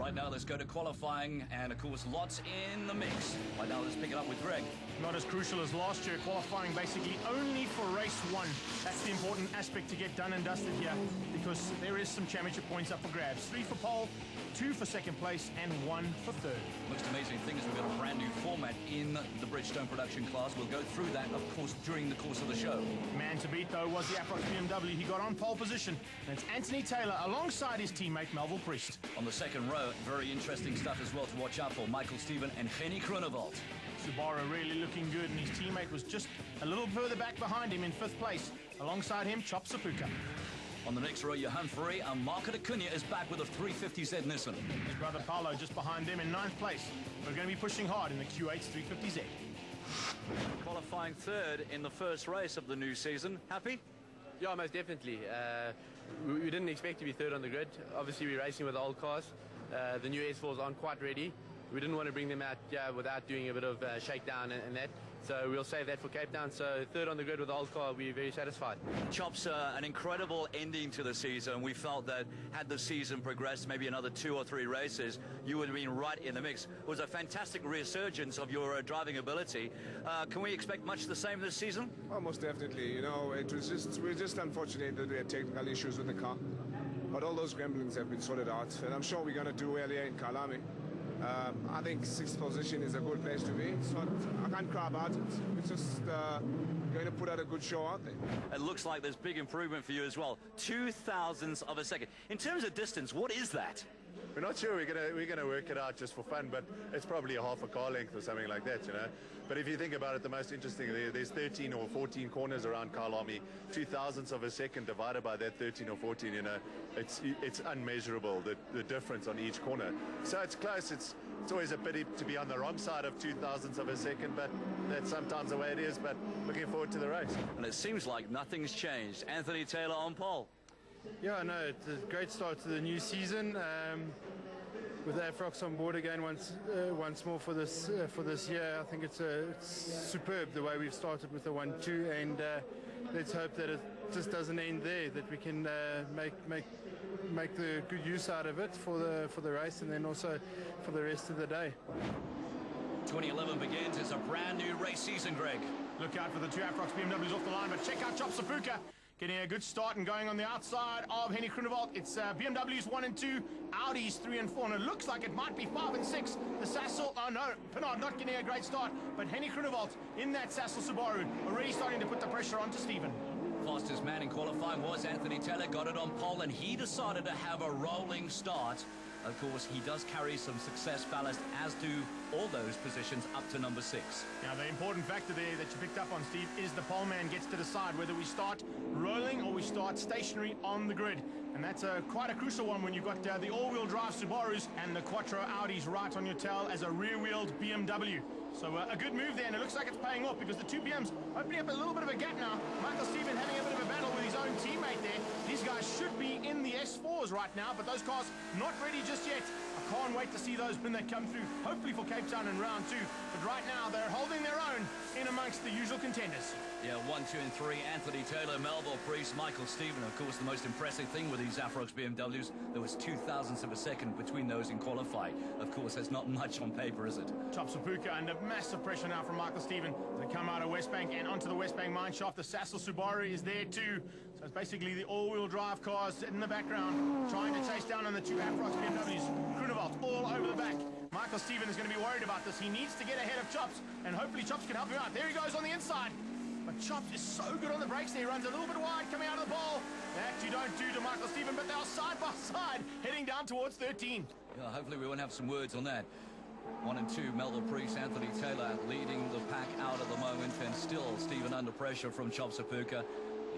Right now, let's go to qualifying, and of course, lots in the mix. Right now, let's pick it up with Greg. Not as crucial as last year, qualifying basically only for race one. That's the important aspect to get done and dusted here, because there is some championship points up for grabs. 3 for pole, 2 for second place, and 1 for third. Most amazing thing is we've got a brand new format in the Bridgestone production class. We'll go through that, of course, during the course of the show. Man to beat, though, was the Aprox BMW. He got on pole position, and it's Anthony Taylor alongside his teammate Melville Priest. On the second row, very interesting stuff as well to watch out for. Michael Stephen and Henny Groenewald. Subaru really looking good, and his teammate was just a little further back behind him in 5th place. Alongside him, Chop Sapuka. On the next row, Johan Ferré and Marco de Cunha is back with a 350Z Nissan. His brother Paolo just behind them in 9th place. We're going to be pushing hard in the Q8 350Z. Qualifying third in the first race of the new season. Happy? Yeah, most definitely. We didn't expect to be third on the grid. Obviously, we're racing with the old cars. The new S4s aren't quite ready. We didn't want to bring them out without doing a bit of shakedown and that. So we'll save that for Cape Town. So third on the grid with the old car, we're very satisfied. Chops, an incredible ending to the season. We felt that had the season progressed maybe another 2 or 3 races, you would have been right in the mix. It was a fantastic resurgence of your driving ability. Can we expect much the same this season? Oh, most definitely. You know, we're just unfortunate that we had technical issues with the car. But all those gremlins have been sorted out. And I'm sure we're going to do well here in Kyalami. I think 6th position is a good place to be. It's not, I can't cry about it. It's just going to put out a good show out there. It looks like there's big improvement for you as well. 0.002 of a second. In terms of distance, what is that? We're not sure. We're gonna work it out just for fun, but it's probably a half a car length or something like that, you know. But if you think about it, the most interesting, there's 13 or 14 corners around Kyalami. 0.002 of a second divided by that 13 or 14, you know, it's unmeasurable, the difference on each corner. So it's close. It's always a pity to be on the wrong side of 0.002 of a second, but that's sometimes the way it is. But looking forward to the race. And it seems like nothing's changed. Anthony Taylor on pole. Yeah, no, it's a great start to the new season. With Aprox on board again once more for this year, I think it's superb the way we've started with the 1-2, and let's hope that it just doesn't end there. That we can make the good use out of it for the race, and then also for the rest of the day. 2011 begins. It's a brand new race season, Greg. Look out for the 2 Aprox BMWs off the line, but check out Chop Sapuka. Getting a good start and going on the outside of Henny Groenewald. It's BMWs 1 and 2, Audis 3 and 4, and it looks like it might be 5 and 6. The Sassel, oh no, Pinard not getting a great start, but Henny Groenewald in that Sassel Subaru already starting to put the pressure onto Stephen. Fastest man in qualifying was Anthony Taylor, got it on pole, and he decided to have a rolling start. Of course, he does carry some success ballast, as do all those positions up to number 6. Now, the important factor there that you picked up on, Steve, is the pole man gets to decide whether we start rolling or we start stationary on the grid. And that's quite a crucial one when you've got the all-wheel drive Subarus and the Quattro Audis right on your tail as a rear-wheeled BMW. So a good move there, and it looks like it's paying off because the 2 BMs opening up a little bit of a gap now. Michael Stephen having a bit of a battle with his own teammate there. These guys should be in the S4s right now, but those cars not ready just yet. I can't wait to see those when they come through, hopefully for Cape Town in round 2. But right now, they're holding their own in amongst the usual contenders. Yeah, 1, 2, and 3. Anthony Taylor, Melville Priest, Michael Stephen. Of course, the most impressive thing with these Aprox BMWs, there was 0.002 of a second between those in qualifying. Of course, that's not much on paper, is it? Chop Sapuka under massive pressure now from Michael Stephen. They come out of Westbank and onto the Westbank mine shaft. The Sassel Subaru is there too. So it's basically the all-wheel drive cars in the background trying to chase down on the 2 Aprox BMWs. Groenewald all over the back. Michael Stephen is going to be worried about this. He needs to get ahead of Chops, and hopefully Chops can help him out. There he goes on the inside. But Chops is so good on the brakes there. He runs a little bit wide coming out of the pole. That you don't do to Michael Stephen, but they are side by side heading down towards 13. Yeah, hopefully we won't have some words on that. 1 and 2, Melville Priest, Anthony Taylor leading the pack out at the moment, and still Stephen under pressure from Chop Sapuka.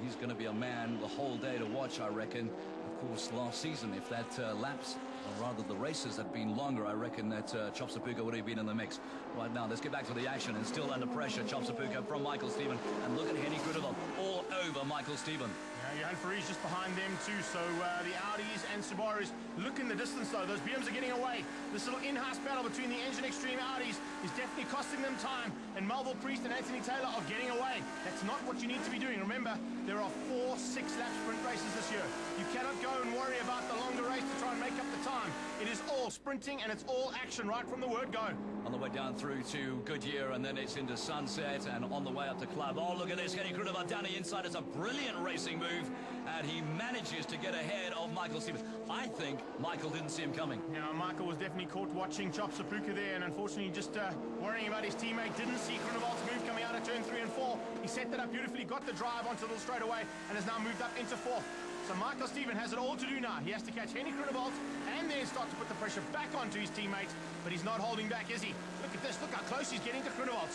He's going to be a man the whole day to watch, I reckon. Of course, last season, if that laps, or rather the races had been longer, I reckon that Chop Sapuka would have been in the mix. Right now, let's get back to the action, and still under pressure, Chop Sapuka from Michael Stephen. And look at Henny Groenewald all over Michael Stephen. Yeah, Johan Ferré just behind them too, so the Audis and Subarus look in the distance though. Those BMs are getting away. This little in-house battle between the Engine Extreme Audis is definitely costing them time, and Melville Priest and Anthony Taylor are getting away. That's not what you need to be doing. Remember, there are 4 6-lap sprint races this year. You cannot go and worry about the longer race to try and make up the time. It is all all sprinting and it's all action right from the word go. On the way down through to Goodyear, and then it's into Sunset, and on the way up to Club. Oh, look at this. Kenny Krunewald down the inside. It's a brilliant racing move, and he manages to get ahead of Michael Stevens. I think Michael didn't see him coming. Yeah, Michael was definitely caught watching Chop Sapuka there, and unfortunately just worrying about his teammate. Didn't see Krunewald's move coming out of turn 3 and 4. He set that up beautifully, got the drive onto the little straightaway, and has now moved up into 4th. So Michael Stevens has it all to do now. He has to catch Henny Krunewald and then start to put the pressure back onto his teammate, but he's not holding back, is he? Look at this. Look how close he's getting to Krunewald.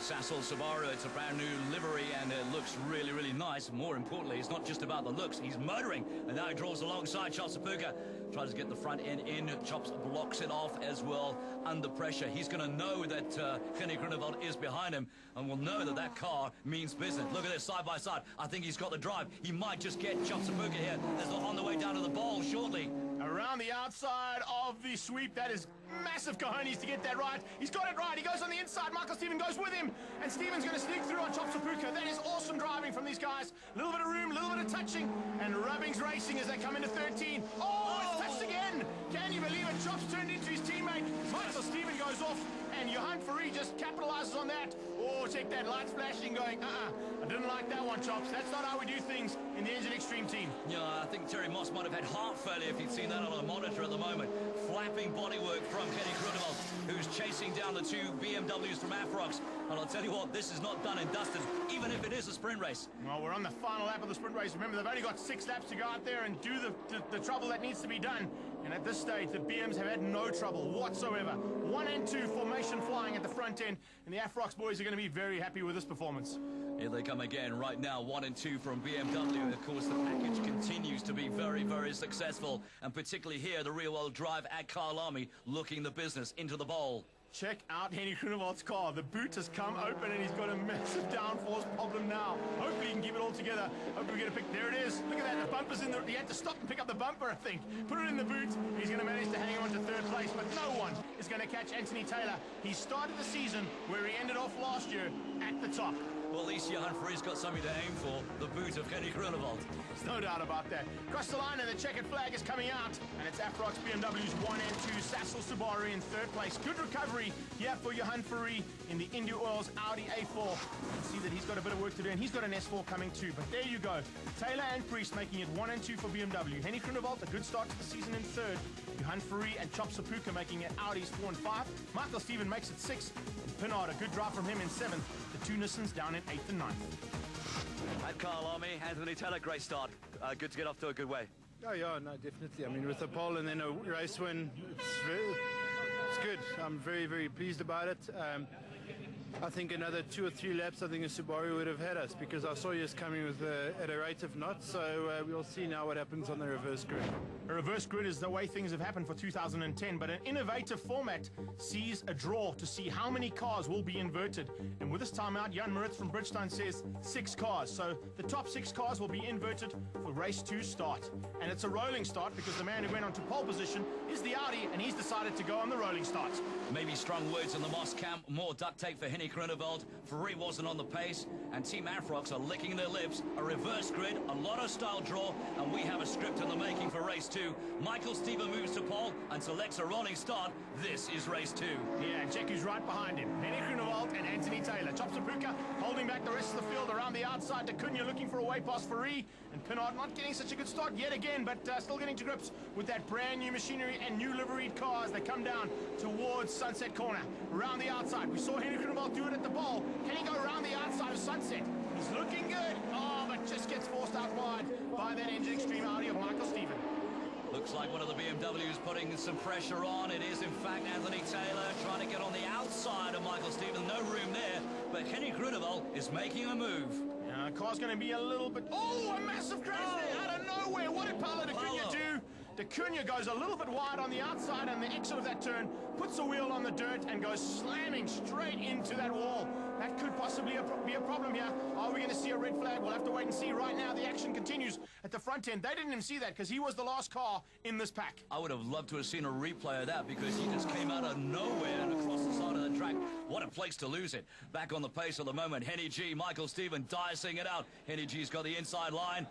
Sasol Subaru, it's a brand new livery, and it looks really, really nice. More importantly, it's not just about the looks. He's motoring, and now he draws alongside Chop Sapuka. Tries to get the front end in. Chops blocks it off as well under pressure. He's going to know that Kenny Krunewald is behind him, and will know that that car means business. Look at this side by side. I think he's got the drive. He might just get Chop Sapuka here. There's on the way down to the bowl shortly. Around the outside of the sweep. That is massive cojones to get that right. He's got it right. He goes on the inside. Michael Stevens goes with him. And Stevens going to sneak through on Chop Sapuka. That is awesome driving from these guys. A little bit of room, a little bit of touching. And Rubbing's racing as they come into 13. Oh, it's touched again. Can you believe it? Chop's turned into his teammate. Michael Stevens goes off. And Johan Faree just capitalizes on that. Oh, check that. Lights flashing going, I didn't like that one, Chops. That's not how we do things in the Engine Extreme team. Yeah, I think Terry Moss might have had heart failure if he'd seen that on a monitor at the moment. Flapping bodywork from Kenny Krunewald, who's chasing down the 2 BMWs from Afrox. And I'll tell you what, this is not done and dusted, even if it is a sprint race. Well, we're on the final lap of the sprint race. Remember, they've only got 6 laps to go out there and do the trouble that needs to be done. And at this stage, the BMs have had no trouble whatsoever. 1 and 2 formation flying at the front end, and the Afrox boys are going to be very happy with this performance. Here they come again right now, 1 and 2 from BMW. Of course, the package continues to be very, very successful, and particularly here, the rear-wheel drive at Kyalami looking the business into the bowl. Check out Henny Krunewald's car. The boot has come open and he's got a massive downforce problem now. Hopefully he can keep it all together. Hopefully we get a pick. There it is. Look at that. The bumper's in there. He had to stop and pick up the bumper, I think. Put it in the boot. He's going to manage to hang on to 3rd place, but no one is going to catch Anthony Taylor. He started the season where he ended off last year at the top. Well, at least Johan Faree's got something to aim for, the boot of Kenny Krunewald. There's no doubt about that. Across the line and the checkered flag is coming out. And it's Afrox BMW's 1 and 2, Sasol Subaru in 3rd place. Good recovery here for Johan Faree in the India Oils Audi A4. You can see that he's got a bit of work to do, and he's got an S4 coming too. But there you go. Taylor and Priest making it 1 and 2 for BMW. Henny Krunewald, a good start to the season in 3rd. Johan Faree and Chop Sapuka making it Audis 4 and 5. Michael Stevens makes it 6th. And Pinard, a good drive from him in 7th. The 2 Nissans down in 8th and 9th. At Kyalami, Anthony Taylor, great start. Good to get off to a good way. Oh yeah, no, definitely. I mean, with a pole and then a race win, it's good. I'm very, very pleased about it. I think another 2 or 3 laps, I think a Subaru would have had us, because I saw you coming with at a rate of knots. So we'll see now what happens on the reverse grid. A reverse grid is the way things have happened for 2010, but an innovative format sees a draw to see how many cars will be inverted. And with this timeout, Jan Moritz from Bridgestone says 6 cars. So the top 6 cars will be inverted for race 2 start. And it's a rolling start because the man who went on to pole position is the Audi, and he's decided to go on the rolling start. Maybe strong words in the Moss camp, more duct tape for Henny Krunewald. Faree wasn't on the pace, and Team Afrox are licking their lips. A reverse grid, a lot of style draw, and we have a script in the making for race 2. Michael Stevens moves to pole and selects a rolling start. This is race 2. Yeah, and check who's right behind him. Henny Krunewald and Anthony Taylor. Chop Sapuka holding back the rest of the field around the outside. D'Cunha looking for a way past Faree, and Pinard not getting such a good start yet again, but still getting to grips with that brand new machinery and new liveried cars. They come down towards Sunset Corner. Around the outside, we saw Henny Krunewald do it at the bowl. Can he go around the outside of Sunset? He's looking good. Oh, but just gets forced out wide by that Engine Extreme Audi of Michael Stevens. Looks like one of the BMWs putting some pressure on. It is, in fact, Anthony Taylor trying to get on the outside of Michael Stevens. No room there, but Henny Krunewald is making a move. Yeah, car's going to be a little bit... Oh, a massive crash there out of nowhere. What did Paulo D'Cunha do? D'Cunha goes a little bit wide on the outside, and the exit of that turn puts a wheel on the dirt and goes slamming straight into that wall. That could possibly be a problem here. Are we going to see a red flag? We'll have to wait and see. Right now, the action continues at the front end. They didn't even see that because he was the last car in this pack. I would have loved to have seen a replay of that because he just came out of nowhere and across the side of the track. What a place to lose it. Back on the pace at the moment. Henny G, Michael Stevens dicing it out. Henny G's got the inside line.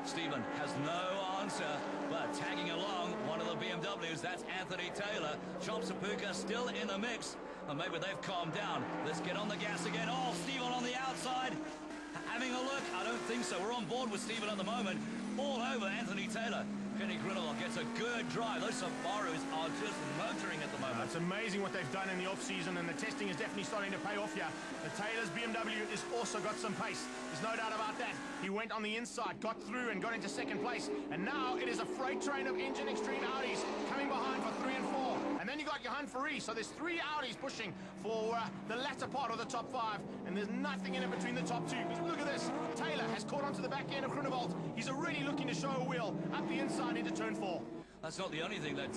Stevens has no answer, but But tagging along, one of the BMWs, that's Anthony Taylor. Chopsapuka still in the mix. And maybe they've calmed down. Let's get on the gas again. Oh, Stephen on the outside. Having a look. I don't think so. We're on board with Stephen at the moment. All over Anthony Taylor. Kenny Grindelwald gets a good drive. Those Subarus are just motoring at the moment. It's amazing what they've done in the off-season, and the testing is definitely starting to pay off here. The Taylor's BMW has also got some pace. There's no doubt about that. He went on the inside, got through, and got into second place. And now it is a freight train of Engine Extreme Audis coming behind for 3 and 4. And then you got Johan Ferrari, so there's 3 Audis pushing for the latter part of the top 5, and there's nothing in between the top 2. Look at this. Taylor has caught onto the back end of Grindelwald. He's already looking to show a wheel up the inside into turn 4. That's not the only thing that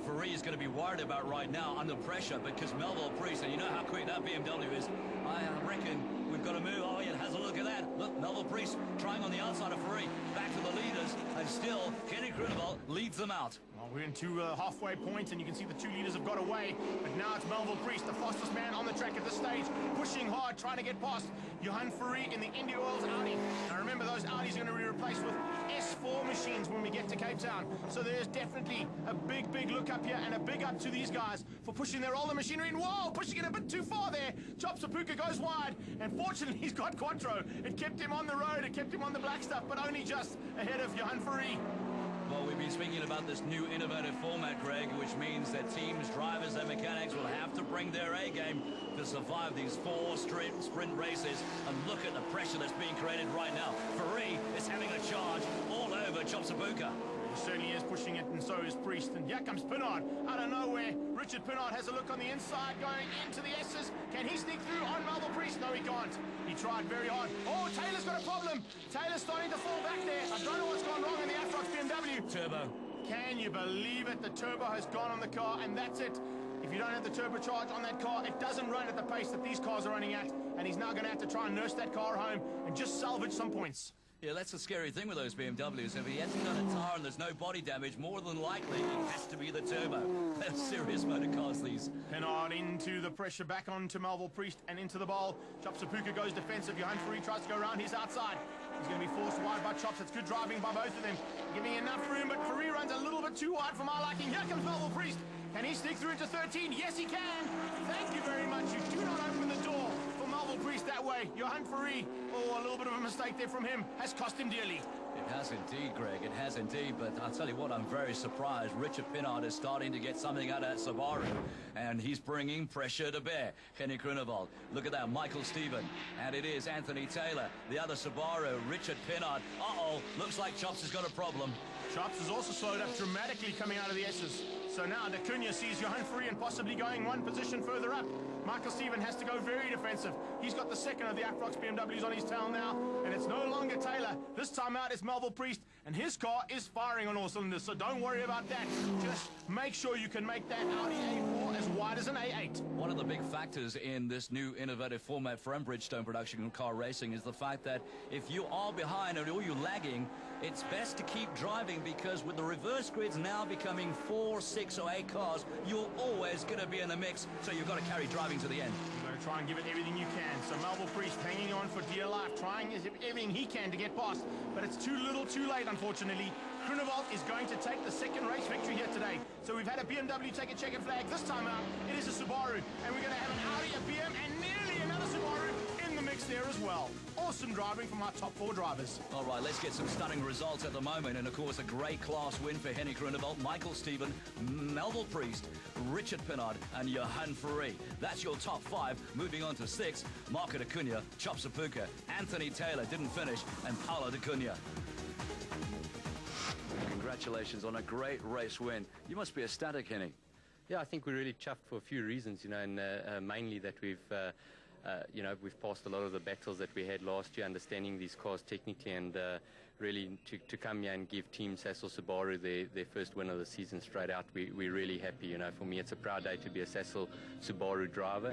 Ferrari is going to be worried about right now under pressure, because Melville Priest, and you know how quick that BMW is, I reckon we've got to move. Oh, yeah, has a look at that. Look, Melville Priest trying on the outside of Ferrari, back to the leaders, and still Kenny Grindelwald leads them out. Well, we're into halfway point, and you can see the 2 leaders have got away, but now it's Melville Priest, the fastest man on the track at this stage, pushing hard, trying to get past Johan Ferrari in the Indy Oils Audi. Now remember, those Audis are going to be replaced with S4 machines when we get to Cape Town, so there's definitely a big look up here, and a big up to these guys for pushing their older machinery, and whoa, pushing it a bit too far there. Chopsapuka goes wide, and fortunately he's got Quattro. It kept him on the road, it kept him on the black stuff, but only just ahead of Johan Ferrari. Well, we've been speaking about this new innovative format, Greg, which means that teams, drivers, and mechanics will have to bring their A game to survive these 4 sprint races. And look at the pressure that's being created right now. Ferrari is having a charge all over Chopsapuka. He certainly is pushing it, and so is Priest. And here comes Pinard out of nowhere. Richard Pinard has a look on the inside, going into the S's. Can he sneak through on Melville Priest? No, he can't. He tried very hard. Oh, Taylor's got a problem. Taylor's starting to fall back there. I don't know what's gone wrong in the Afrox BMW. Turbo. Can you believe it? The turbo has gone on the car, and that's it. If you don't have the turbocharge on that car, it doesn't run at the pace that these cars are running at, and he's now going to have to try and nurse that car home and just salvage some points. Yeah, that's the scary thing with those BMWs. If he hasn't got a tire and there's no body damage, more than likely it has to be the turbo. They're serious motor cars, these. Pinard into the pressure, back onto Melville Priest and into the bowl. Chopsapuka goes defensive. Johan Ferrari tries to go around his outside. He's going to be forced wide by Chops. It's good driving by both of them, giving enough room, but Ferrari runs a little bit too wide for my liking. Here comes Melville Priest. Can he sneak through into 13? Yes, he can. Thank you very much. You do not open the door for Melville Priest that way. Johan Ferrari, oh, a little bit of a mistake there from him, has cost him dearly. It has indeed, Greg. It has indeed. But I'll tell you what, I'm very surprised. Richard Pinard is starting to get something out of that Subaru, and he's bringing pressure to bear. Kenny Grunewald. Look at that, Michael Stephen. And it is Anthony Taylor, the other Subaru, Richard Pinard. Uh-oh, looks like Chops has got a problem. Chops has also slowed up dramatically coming out of the S's. So now Da Cunha sees Johan Ferrari and possibly going one position further up. Michael Stephen has to go very defensive. He's got the second of the Afrox BMWs on his tail now, and it's no longer Taylor. This time out it's Melville Priest, and his car is firing on all cylinders, so don't worry about that. Just make sure you can make that Audi A4 as wide as an A8. One of the big factors in this new innovative format from Bridgestone production car racing is the fact that if you are behind or you're lagging, it's best to keep driving, because with the reverse grids now becoming 4, 6 or 8 cars, you're always going to be in the mix, so you've got to carry driving to the end. You've got to try and give it everything you can. So Melville Priest hanging on for dear life, trying everything he can to get past, but it's too little too late, unfortunately. Grunewald is going to take the second race victory here today. So we've had a BMW take a checkered flag. This time out, it is a Subaru, and we're going to have an Audi, a BM, and nearly another Subaru in the mix there as well. Awesome driving from our top 4 drivers. All right, let's get some stunning results at the moment. And, of course, a great class win for Henny Grunewald, Michael Stephen, Melville Priest, Richard Pinard, and Johan Ferrari. That's your top 5. Moving on to 6, Marco Da Cunha, Chopsapuka, Anthony Taylor didn't finish, and Paulo Da Cunha. Congratulations on a great race win. You must be ecstatic, Henny. Yeah, I think we're really chuffed for a few reasons, you know, and mainly that we've passed a lot of the battles that we had last year, understanding these cars technically, and really to come here and give Team Sasol Subaru their first win of the season straight out. We're really happy, you know. For me, it's a proud day to be a Sasol Subaru driver.